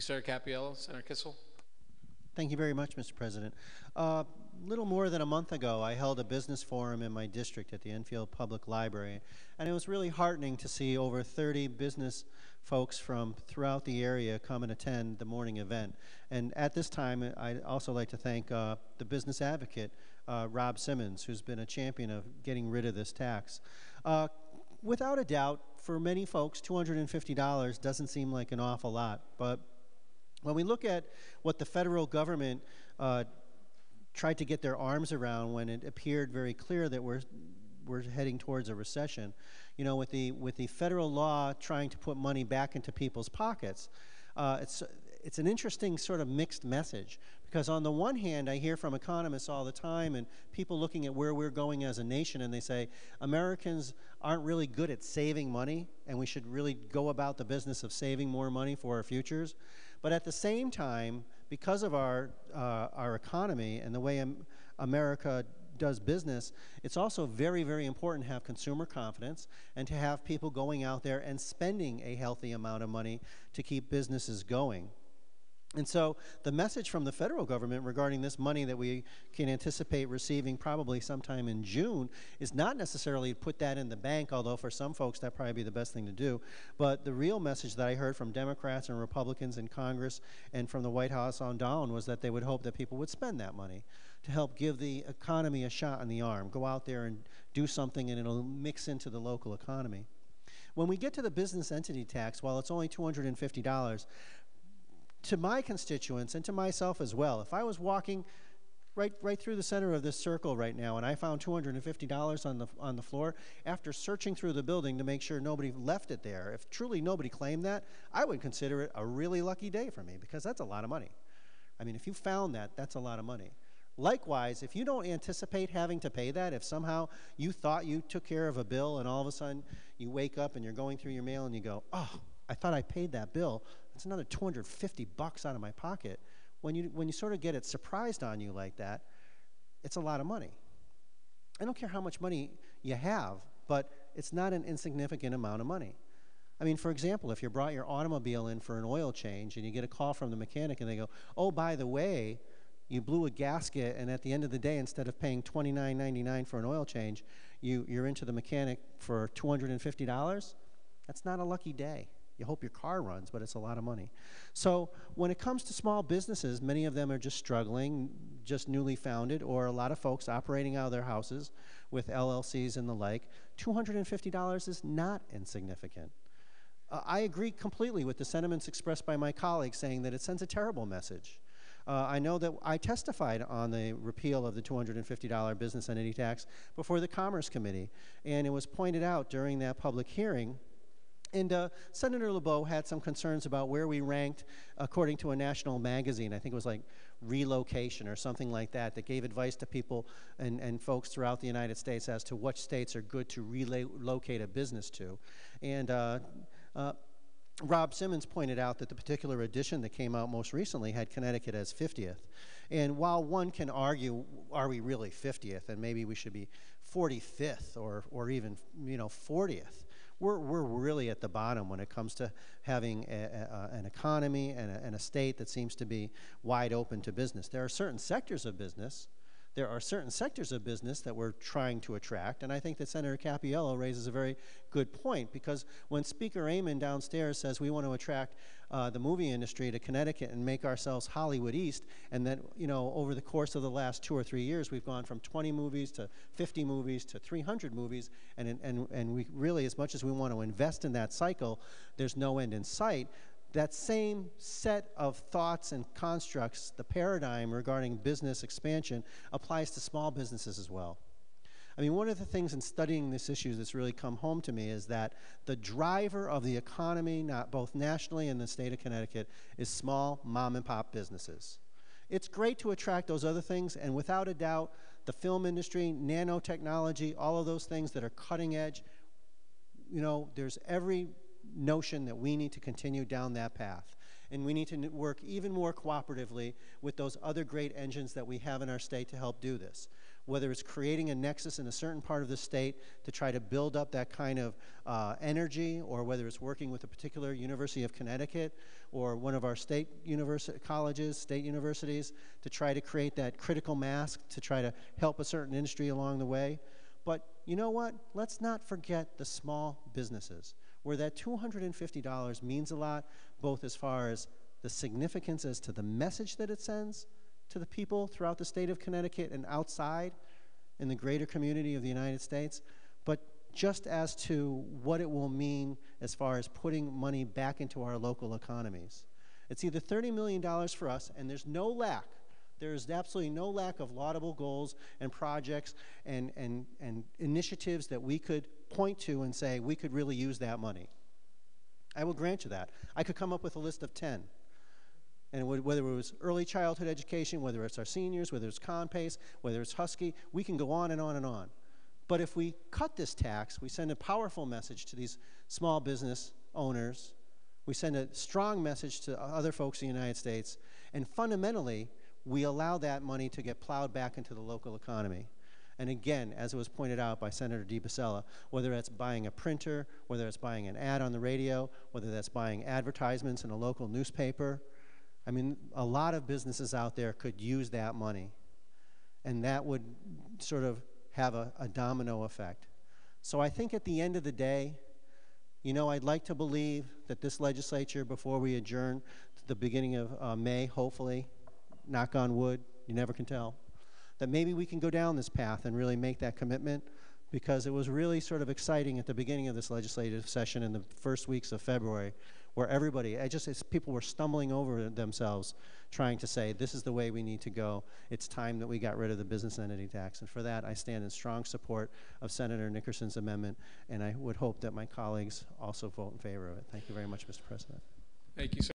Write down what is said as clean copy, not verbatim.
Senator Cappiello, Senator Kissel. Thank you very much, Mr. President. Little more than a month ago, I held a business forum in my district at the Enfield Public Library, and it was really heartening to see over 30 business folks from throughout the area come and attend the morning event. And at this time, I'd also like to thank the business advocate, Rob Simmons, who's been a champion of getting rid of this tax. Without a doubt, for many folks, $250 doesn't seem like an awful lot, but when we look at what the federal government tried to get their arms around when it appeared very clear that we're heading towards a recession, you know, with the federal law trying to put money back into people's pockets, it's an interesting sort of mixed message, because on the one hand, I hear from economists all the time and people looking at where we're going as a nation, and they say Americans aren't really good at saving money and we should really go about the business of saving more money for our futures. But at the same time, because of our economy and the way America does business, it's also very, very important to have consumer confidence and to have people going out there and spending a healthy amount of money to keep businesses going. And so the message from the federal government regarding this money that we can anticipate receiving probably sometime in June is not necessarily to put that in the bank, although for some folks that probably be the best thing to do. But the real message that I heard from Democrats and Republicans in Congress and from the White House on down was that they would hope that people would spend that money to help give the economy a shot in the arm. Go out there and do something and it'll mix into the local economy. When we get to the business entity tax, while it's only $250, to my constituents and to myself as well, if I was walking right through the center of this circle right now and I found $250 on the floor, after searching through the building to make sure nobody left it there, if truly nobody claimed that, I would consider it a really lucky day for me, because that's a lot of money. I mean, if you found that, that's a lot of money. Likewise, if you don't anticipate having to pay that, if somehow you thought you took care of a bill and all of a sudden you wake up and you're going through your mail and you go, oh, I thought I paid that bill, that's another $250 out of my pocket. When you sort of get it surprised on you like that, it's a lot of money. I don't care how much money you have, but it's not an insignificant amount of money. I mean, for example, if you brought your automobile in for an oil change and you get a call from the mechanic and they go, oh, by the way, you blew a gasket, and at the end of the day, instead of paying $29.99 for an oil change, you're into the mechanic for $250, that's not a lucky day. You hope your car runs, but it's a lot of money. So when it comes to small businesses, many of them are just struggling, just newly founded, or a lot of folks operating out of their houses with LLCs and the like. $250 is not insignificant. I agree completely with the sentiments expressed by my colleagues saying that it sends a terrible message. I know that I testified on the repeal of the $250 business entity tax before the Commerce Committee, and it was pointed out during that public hearing. And Senator LeBeau had some concerns about where we ranked according to a national magazine. I think it was like Relocation or something like that, that gave advice to people and folks throughout the United States as to which states are good to relocate a business to. And Rob Simmons pointed out that the particular edition that came out most recently had Connecticut as 50th. And while one can argue, are we really 50th, and maybe we should be 45th or even 40th, we're really at the bottom when it comes to having an economy and a state that seems to be wide open to business. There are certain sectors of business that we're trying to attract, and I think that Senator Cappiello raises a very good point, because when Speaker Amon downstairs says we want to attract the movie industry to Connecticut and make ourselves Hollywood East, and that, you know, over the course of the last 2 or 3 years we've gone from 20 movies to 50 movies to 300 movies, and we really, as much as we want to invest in that cycle, there's no end in sight. That same set of thoughts and constructs, the paradigm regarding business expansion, applies to small businesses as well. I mean, one of the things in studying this issue that's really come home to me is that the driver of the economy, not both nationally and the state of Connecticut, is small mom and pop businesses. It's great to attract those other things, and without a doubt, the film industry, nanotechnology, all of those things that are cutting edge, you know, there's every notion that we need to continue down that path. And we need to work even more cooperatively with those other great engines that we have in our state to help do this. whether it's creating a nexus in a certain part of the state to try to build up that kind of energy, or whether it's working with a particular University of Connecticut or one of our state colleges, state universities, to try to create that critical mass to try to help a certain industry along the way. But you know what? Let's not forget the small businesses, where that $250 means a lot, both as far as the significance as to the message that it sends to the people throughout the state of Connecticut and outside in the greater community of the United States, but just as to what it will mean as far as putting money back into our local economies. It's either $30 million for us, and there's no lack. There is absolutely no lack of laudable goals and projects and initiatives that we could point to and say we could really use that money. I will grant you that. I could come up with a list of 10. And whether it was early childhood education, whether it's our seniors, whether it's ConPace, whether it's Husky, we can go on and on and on. But if we cut this tax, we send a powerful message to these small business owners. We send a strong message to other folks in the United States. And fundamentally, we allow that money to get plowed back into the local economy. And again, as it was pointed out by Senator DiBasella, whether that's buying a printer, whether it's buying an ad on the radio, whether that's buying advertisements in a local newspaper, I mean, a lot of businesses out there could use that money. And that would sort of have a domino effect. So I think at the end of the day, you know, I'd like to believe that this legislature, before we adjourn to the beginning of May, hopefully, knock on wood, you never can tell, that maybe we can go down this path and really make that commitment, because it was really sort of exciting at the beginning of this legislative session in the first weeks of February, where everybody, people were stumbling over themselves trying to say, this is the way we need to go. It's time that we got rid of the business entity tax. And for that, I stand in strong support of Senator Nickerson's amendment, and I would hope that my colleagues also vote in favor of it. Thank you very much, Mr. President. Thank you, sir.